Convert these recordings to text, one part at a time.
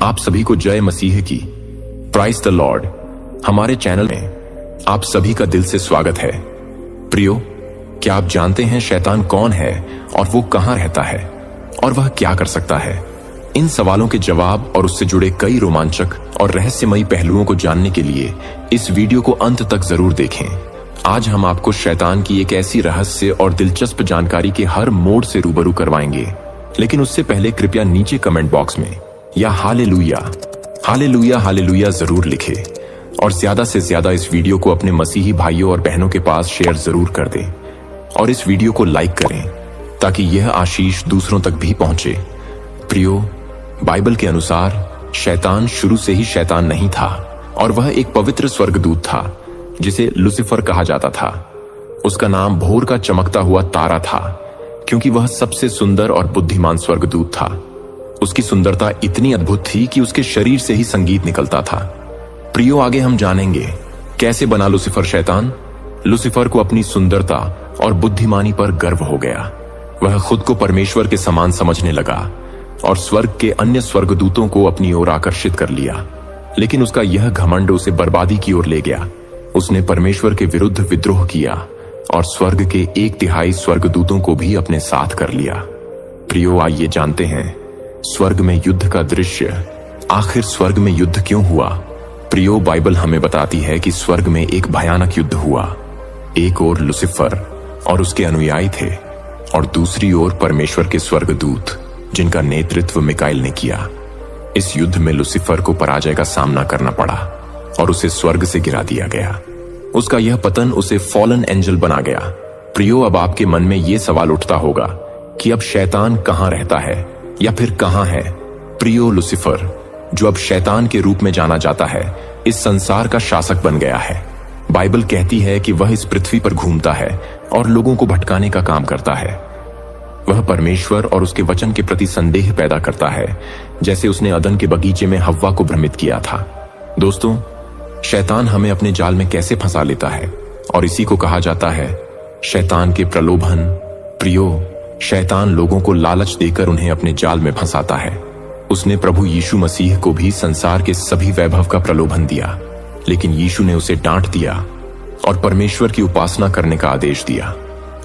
आप सभी को जय मसीह की। Praise the lord. हमारे चैनल में आप सभी का दिल से स्वागत है। प्रियो, क्या आप जानते हैं शैतान कौन है और वो कहां रहता है और वह क्या कर सकता है? इन सवालों के जवाब और उससे जुड़े कई रोमांचक और रहस्यमयी पहलुओं को जानने के लिए इस वीडियो को अंत तक जरूर देखें। आज हम आपको शैतान की एक ऐसी रहस्य और दिलचस्प जानकारी के हर मोड़ से रूबरू करवाएंगे, लेकिन उससे पहले कृपया नीचे कमेंट बॉक्स में या हालेलुया हालेलुया हालेलुया जरूर लिखें और ज्यादा से ज्यादा इस वीडियो को अपने मसीही भाइयों और बहनों के पास शेयर जरूर कर दें और इस वीडियो को लाइक करें ताकि यह आशीष दूसरों तक भी पहुंचे। प्रियो, बाइबल के अनुसार शैतान शुरू से ही शैतान नहीं था और वह एक पवित्र स्वर्गदूत था जिसे लुसिफर कहा जाता था। उसका नाम भोर का चमकता हुआ तारा था क्योंकि वह सबसे सुंदर और बुद्धिमान स्वर्गदूत था। उसकी सुंदरता इतनी अद्भुत थी कि उसके शरीर से ही संगीत निकलता था। प्रियो, आगे हम जानेंगे कैसे बना लुसिफर शैतान। लुसिफर को अपनी सुंदरता और बुद्धिमानी पर गर्व हो गया। वह खुद को परमेश्वर के समान समझने लगा और स्वर्ग के अन्य स्वर्गदूतों को अपनी ओर आकर्षित कर लिया, लेकिन उसका यह घमंड उसे बर्बादी की ओर ले गया। उसने परमेश्वर के विरुद्ध विद्रोह किया और स्वर्ग के 1/3 स्वर्गदूतों को भी अपने साथ कर लिया। प्रियो, आइए जानते हैं स्वर्ग में युद्ध का दृश्य। आखिर स्वर्ग में युद्ध क्यों हुआ? प्रियो, बाइबल हमें बताती है कि स्वर्ग में एक भयानक युद्ध हुआ। एक ओर लुसिफर और उसके अनुयायी थे और दूसरी ओर परमेश्वर के स्वर्गदूत जिनका नेतृत्व मिकाइल ने किया। इस युद्ध में लुसिफर को पराजय का सामना करना पड़ा और उसे स्वर्ग से गिरा दिया गया। उसका यह पतन उसे फॉलन एंजल बना गया। प्रियो, अब आपके मन में यह सवाल उठता होगा कि अब शैतान कहां रहता है या फिर कहां है? प्रियो, लुसिफर, जो अब शैतान के रूप में जाना जाता है, इस संसार का शासक बन गया है। बाइबल कहती है कि वह इस पृथ्वी पर घूमता है और लोगों को भटकाने का काम करता है। वह परमेश्वर और उसके वचन के प्रति संदेह पैदा करता है, जैसे उसने अदन के बगीचे में हव्वा को भ्रमित किया था। दोस्तों, शैतान हमें अपने जाल में कैसे फंसा लेता है और इसी को कहा जाता है शैतान के प्रलोभन। प्रियो, शैतान लोगों को लालच देकर उन्हें अपने जाल में फंसाता है। उसने प्रभु यीशु मसीह को भी संसार के सभी वैभव का प्रलोभन दिया, लेकिन यीशु ने उसे डांट दिया और परमेश्वर की उपासना करने का आदेश दिया।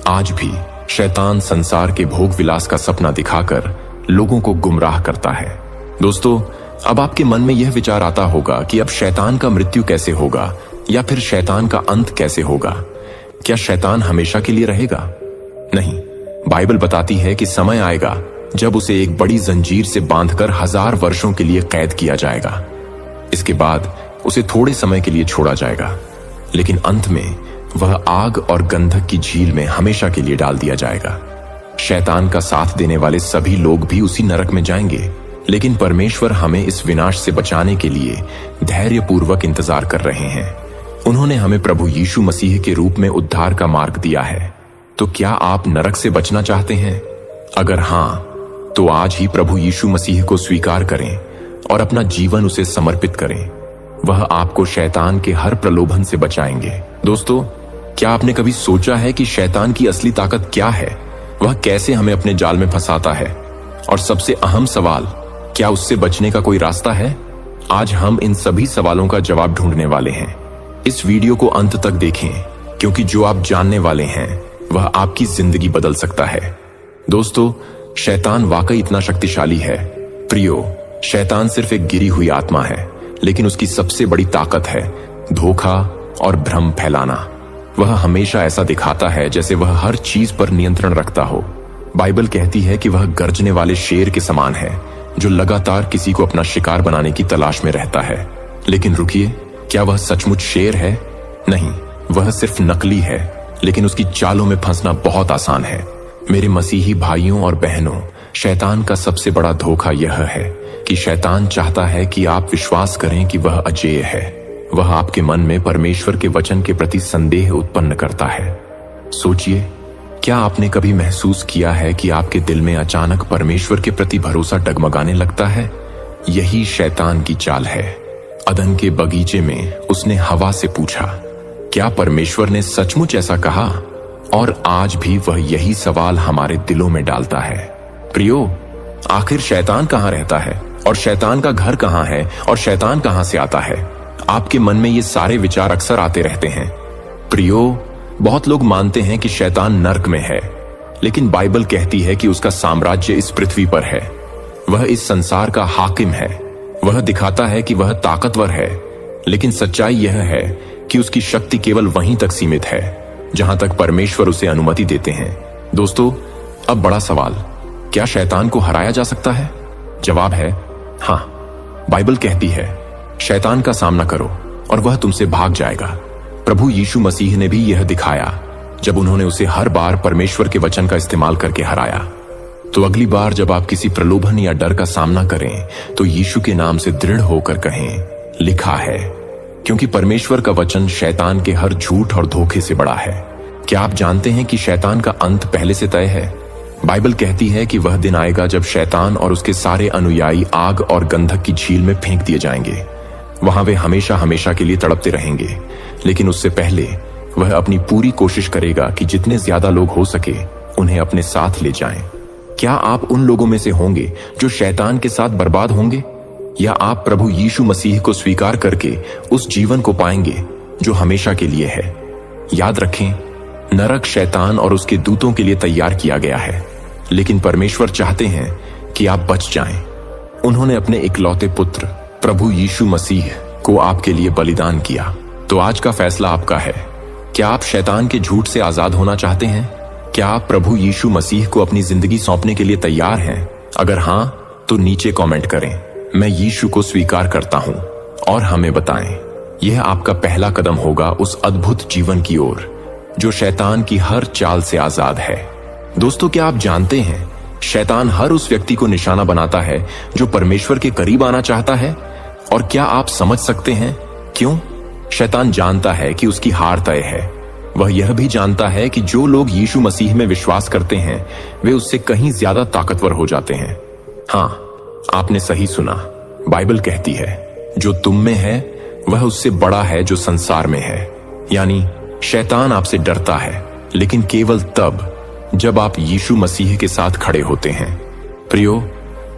आज भी शैतान संसार के भोग विलास का सपना दिखाकर लोगों को गुमराह करता है। दोस्तों, अब आपके मन में यह विचार आता होगा कि अब शैतान का मृत्यु कैसे होगा या फिर शैतान का अंत कैसे होगा? क्या शैतान हमेशा के लिए रहेगा? नहीं, बाइबल बताती है कि समय आएगा जब उसे एक बड़ी जंजीर से बांधकर 1000 वर्षों के लिए कैद किया जाएगा। इसके बाद उसे थोड़े समय के लिए छोड़ा जाएगा, लेकिन अंत में वह आग और गंधक की झील में हमेशा के लिए डाल दिया जाएगा। शैतान का साथ देने वाले सभी लोग भी उसी नरक में जाएंगे, लेकिन परमेश्वर हमें इस विनाश से बचाने के लिए धैर्यपूर्वक इंतजार कर रहे हैं। उन्होंने हमें प्रभु यीशु मसीह के रूप में उद्धार का मार्ग दिया है। तो क्या आप नरक से बचना चाहते हैं? अगर हां, तो आज ही प्रभु यीशु मसीह को स्वीकार करें और अपना जीवन उसे समर्पित करें। वह आपको शैतान के हर प्रलोभन से बचाएंगे। दोस्तों, क्या आपने कभी सोचा है कि शैतान की असली ताकत क्या है? वह कैसे हमें अपने जाल में फंसाता है? और सबसे अहम सवाल, क्या उससे बचने का कोई रास्ता है? आज हम इन सभी सवालों का जवाब ढूंढने वाले हैं। इस वीडियो को अंत तक देखें, क्योंकि जो आप जानने वाले हैं वह आपकी जिंदगी बदल सकता है। दोस्तों, शैतान वाकई इतना शक्तिशाली है। प्रियो, शैतान सिर्फ एक गिरी हुई आत्मा है, लेकिन उसकी सबसे बड़ी ताकत है धोखा और भ्रम फैलाना। वह हमेशा ऐसा दिखाता है जैसे वह हर चीज पर नियंत्रण रखता हो। बाइबल कहती है कि वह गर्जने वाले शेर के समान है जो लगातार किसी को अपना शिकार बनाने की तलाश में रहता है। लेकिन रुकिए, क्या वह सचमुच शेर है? नहीं, वह सिर्फ नकली है, लेकिन उसकी चालों में फंसना बहुत आसान है। मेरे मसीही भाइयों और बहनों, शैतान का सबसे बड़ा धोखा यह है कि शैतान चाहता है कि आप विश्वास करें कि वह अजेय है। वह आपके मन में परमेश्वर के वचन के प्रति संदेह उत्पन्न करता है। सोचिए, क्या आपने कभी महसूस किया है कि आपके दिल में अचानक परमेश्वर के प्रति भरोसा डगमगाने लगता है? यही शैतान की चाल है। अदन के बगीचे में उसने हवा से पूछा, क्या परमेश्वर ने सचमुच ऐसा कहा? और आज भी वह यही सवाल हमारे दिलों में डालता है। प्रियो, आखिर शैतान कहां रहता है और शैतान का घर कहाँ है और शैतान कहाँ से आता है। आपके मन में ये सारे विचार अक्सर आते रहते हैं। प्रियो, बहुत लोग मानते हैं कि शैतान नर्क में है, लेकिन बाइबल कहती है कि उसका साम्राज्य इस पृथ्वी पर है। वह इस संसार का हाकिम है। वह दिखाता है कि वह ताकतवर है, लेकिन सच्चाई यह है कि उसकी शक्ति केवल वहीं तक सीमित है जहां तक परमेश्वर उसे अनुमति देते हैं। दोस्तों, अब बड़ा सवाल, क्या शैतान को हराया जा सकता है? जवाब है हाँ। बाइबल कहती है, शैतान का सामना करो और वह तुमसे भाग जाएगा। प्रभु यीशु मसीह ने भी यह दिखाया जब उन्होंने उसे हर बार परमेश्वर के वचन का इस्तेमाल करके हराया। तो अगली बार जब आप किसी प्रलोभन या डर का सामना करें, तो यीशु के नाम से दृढ़ होकर कहें, लिखा है, क्योंकि परमेश्वर का वचन शैतान के हर झूठ और धोखे से बड़ा है। क्या आप जानते हैं कि शैतान का अंत पहले से तय है? बाइबल कहती है कि वह दिन आएगा जब शैतान और उसके सारे अनुयायी आग और गंधक की झील में फेंक दिए जाएंगे। वहां वे हमेशा हमेशा के लिए तड़पते रहेंगे, लेकिन उससे पहले वह अपनी पूरी कोशिश करेगा कि जितने ज्यादा लोग हो सके उन्हें अपने साथ ले जाएं। क्या आप उन लोगों में से होंगे जो शैतान के साथ बर्बाद होंगे, या आप प्रभु यीशु मसीह को स्वीकार करके उस जीवन को पाएंगे जो हमेशा के लिए है? याद रखें, नरक शैतान और उसके दूतों के लिए तैयार किया गया है, लेकिन परमेश्वर चाहते हैं कि आप बच जाएं। उन्होंने अपने इकलौते पुत्र प्रभु यीशु मसीह को आपके लिए बलिदान किया। तो आज का फैसला आपका है। क्या आप शैतान के झूठ से आजाद होना चाहते हैं? क्या आप प्रभु यीशु मसीह को अपनी जिंदगी सौंपने के लिए तैयार हैं? अगर हां, तो नीचे कमेंट करें, मैं यीशु को स्वीकार करता हूं, और हमें बताएं। यह आपका पहला कदम होगा उस अद्भुत जीवन की ओर जो शैतान की हर चाल से आजाद है। दोस्तों, क्या आप जानते हैं, शैतान हर उस व्यक्ति को निशाना बनाता है जो परमेश्वर के करीब आना चाहता है। और क्या आप समझ सकते हैं क्यों? शैतान जानता है कि उसकी हार तय है। वह यह भी जानता है कि जो लोग यीशु मसीह में विश्वास करते हैं वे उससे कहीं ज्यादा ताकतवर हो जाते हैं। हाँ, आपने सही सुना। बाइबल कहती है, जो तुम में है वह उससे बड़ा है जो संसार में है। यानी शैतान आपसे डरता है, लेकिन केवल तब जब आप यीशु मसीह के साथ खड़े होते हैं। प्रियो,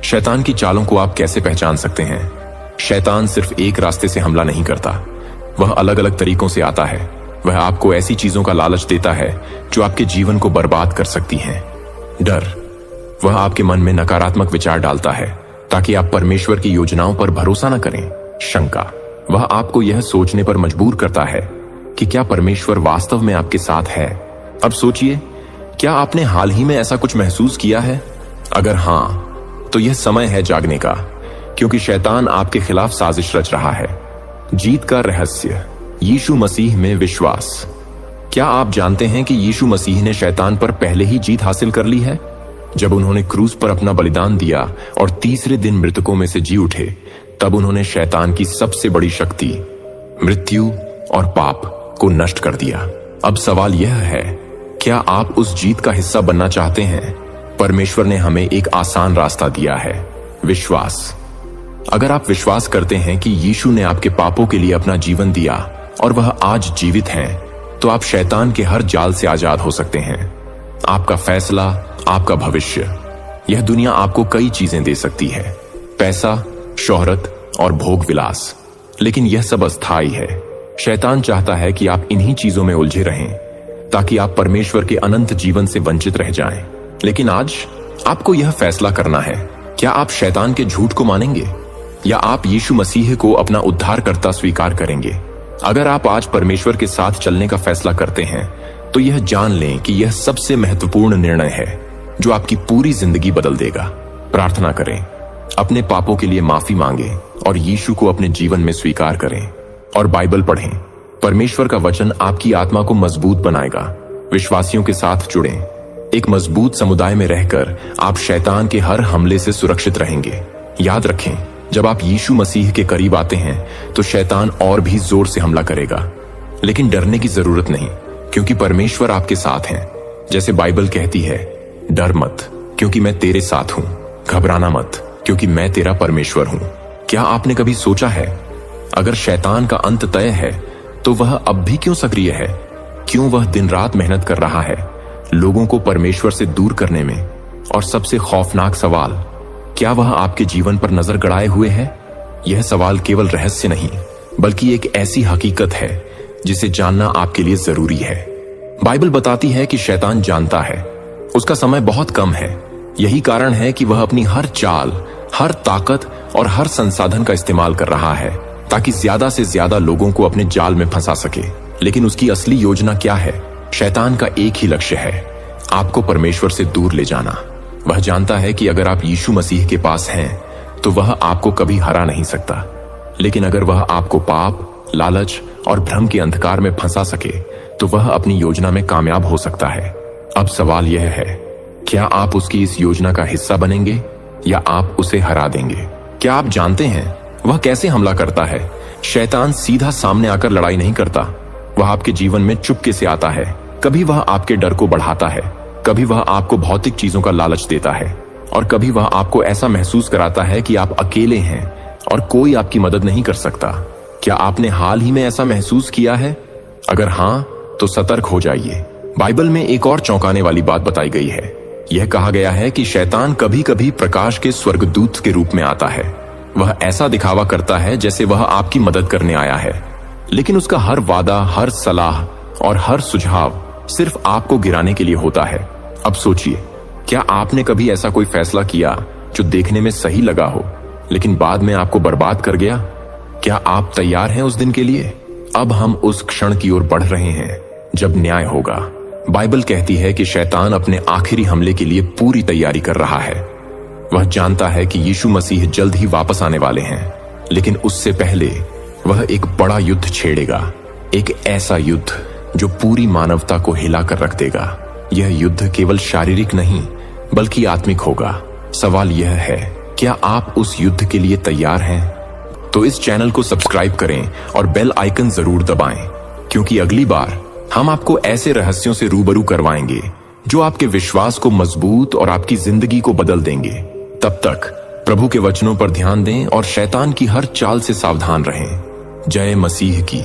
शैतान की चालों को आप कैसे पहचान सकते हैं? शैतान सिर्फ एक रास्ते से हमला नहीं करता, वह अलग अलग तरीकों से आता है। वह आपको ऐसी चीजों का लालच देता है जो आपके जीवन को बर्बाद कर सकती हैं। डर, वह आपके मन में नकारात्मक विचार डालता है ताकि आप परमेश्वर की योजनाओं पर भरोसा न करें। शंका, वह आपको यह सोचने पर मजबूर करता है कि क्या परमेश्वर वास्तव में आपके साथ है। अब सोचिए, क्या आपने हाल ही में ऐसा कुछ महसूस किया है? अगर हां, तो यह समय है जागने का, क्योंकि शैतान आपके खिलाफ साजिश रच रहा है। जीत का रहस्य, यीशु मसीह में विश्वास। क्या आप जानते हैं कि यीशु मसीह ने शैतान पर पहले ही जीत हासिल कर ली है? जब उन्होंने क्रूस पर अपना बलिदान दिया और तीसरे दिन मृतकों में से जी उठे, तब उन्होंने शैतान की सबसे बड़ी शक्ति, मृत्यु और पाप को नष्ट कर दिया। अब सवाल यह है, क्या आप उस जीत का हिस्सा बनना चाहते हैं? परमेश्वर ने हमें एक आसान रास्ता दिया है, विश्वास। अगर आप विश्वास करते हैं कि यीशु ने आपके पापों के लिए अपना जीवन दिया और वह आज जीवित हैं, तो आप शैतान के हर जाल से आजाद हो सकते हैं। आपका फैसला, आपका भविष्य। यह दुनिया आपको कई चीजें दे सकती है, पैसा, शोहरत और भोग विलास, लेकिन यह सब अस्थायी है। शैतान चाहता है कि आप इन्हीं चीजों में उलझे रहें ताकि आप परमेश्वर के अनंत जीवन से वंचित रह जाएं। लेकिन आज आपको यह फैसला करना है, क्या आप शैतान के झूठ को मानेंगे या आप यीशु मसीह को अपना उद्धारकर्ता स्वीकार करेंगे? अगर आप आज परमेश्वर के साथ चलने का फैसला करते हैं, तो यह जान लें कि यह सबसे महत्वपूर्ण निर्णय है जो आपकी पूरी जिंदगी बदल देगा। प्रार्थना करें, अपने पापों के लिए माफी मांगें और यीशु को अपने जीवन में स्वीकार करें और बाइबल पढ़ें। परमेश्वर का वचन आपकी आत्मा को मजबूत बनाएगा। विश्वासियों के साथ जुड़ें। एक मजबूत समुदाय में रहकर आप शैतान के हर हमले से सुरक्षित रहेंगे। याद रखें, जब आप यीशु मसीह के करीब आते हैं तो शैतान और भी जोर से हमला करेगा, लेकिन डरने की जरूरत नहीं, क्योंकि परमेश्वर आपके साथ हैं। जैसे बाइबल कहती है, डर मत क्योंकि मैं तेरे साथ हूं, घबराना मत क्योंकि मैं तेरा परमेश्वर हूं। क्या आपने कभी सोचा है, अगर शैतान का अंत तय है तो वह अब भी क्यों सक्रिय है? क्यों वह दिन रात मेहनत कर रहा है लोगों को परमेश्वर से दूर करने में? और सबसे खौफनाक सवाल, क्या वह आपके जीवन पर नजर गड़ाए हुए है? यह सवाल केवल रहस्य नहीं, बल्कि एक ऐसी हकीकत है जिसे जानना आपके लिए जरूरी है। बाइबल बताती है कि शैतान जानता है उसका समय बहुत कम है। यही कारण है कि वह अपनी हर चाल, हर ताकत और हर संसाधन का इस्तेमाल कर रहा है ताकि ज्यादा से ज्यादा लोगों को अपने जाल में फंसा सके। लेकिन उसकी असली योजना क्या है? शैतान का एक ही लक्ष्य है, आपको परमेश्वर से दूर ले जाना। वह जानता है कि अगर आप यीशु मसीह के पास हैं तो वह आपको कभी हरा नहीं सकता, लेकिन अगर वह आपको पाप, लालच और भ्रम के अंधकार में फंसा सके तो वह अपनी योजना में कामयाब हो सकता है। अब सवाल यह है, क्या आप उसकी इस योजना का हिस्सा बनेंगे या आप उसे हरा देंगे? क्या आप जानते हैं वह कैसे हमला करता है? शैतान सीधा सामने आकर लड़ाई नहीं करता, वह आपके जीवन में चुपके से आता है। कभी वह आपके डर को बढ़ाता है, कभी वह आपको भौतिक चीजों का लालच देता है, और कभी वह आपको ऐसा महसूस कराता है कि आप अकेले हैं और कोई आपकी मदद नहीं कर सकता। क्या आपने हाल ही में ऐसा महसूस किया है? अगर हां, तो सतर्क हो जाइए। बाइबल में एक और चौंकाने वाली बात बताई गई है। यह कहा गया है कि शैतान कभी कभी प्रकाश के स्वर्गदूत के रूप में आता है। वह ऐसा दिखावा करता है जैसे वह आपकी मदद करने आया है, लेकिन उसका हर वादा, हर सलाह और हर सुझाव सिर्फ आपको गिराने के लिए होता है। अब सोचिए, क्या आपने कभी ऐसा कोई फैसला किया जो देखने में सही लगा हो लेकिन बाद में आपको बर्बाद कर गया? क्या आप तैयार हैं उस दिन के लिए? अब हम उस क्षण की ओर बढ़ रहे हैं जब न्याय होगा। बाइबल कहती है कि शैतान अपने आखिरी हमले के लिए पूरी तैयारी कर रहा है। वह जानता है कि यीशु मसीह जल्द ही वापस आने वाले हैं, लेकिन उससे पहले वह एक बड़ा युद्ध छेड़ेगा, एक ऐसा युद्ध जो पूरी मानवता को हिला कर रख देगा। यह युद्ध केवल शारीरिक नहीं बल्कि आत्मिक होगा। सवाल यह है, क्या आप उस युद्ध के लिए तैयार हैं? तो इस चैनल को सब्सक्राइब करें और बेल आइकन जरूर दबाएं, क्योंकि अगली बार हम आपको ऐसे रहस्यों से रूबरू करवाएंगे जो आपके विश्वास को मजबूत और आपकी जिंदगी को बदल देंगे। तब तक प्रभु के वचनों पर ध्यान दें और शैतान की हर चाल से सावधान रहें। जय मसीह की।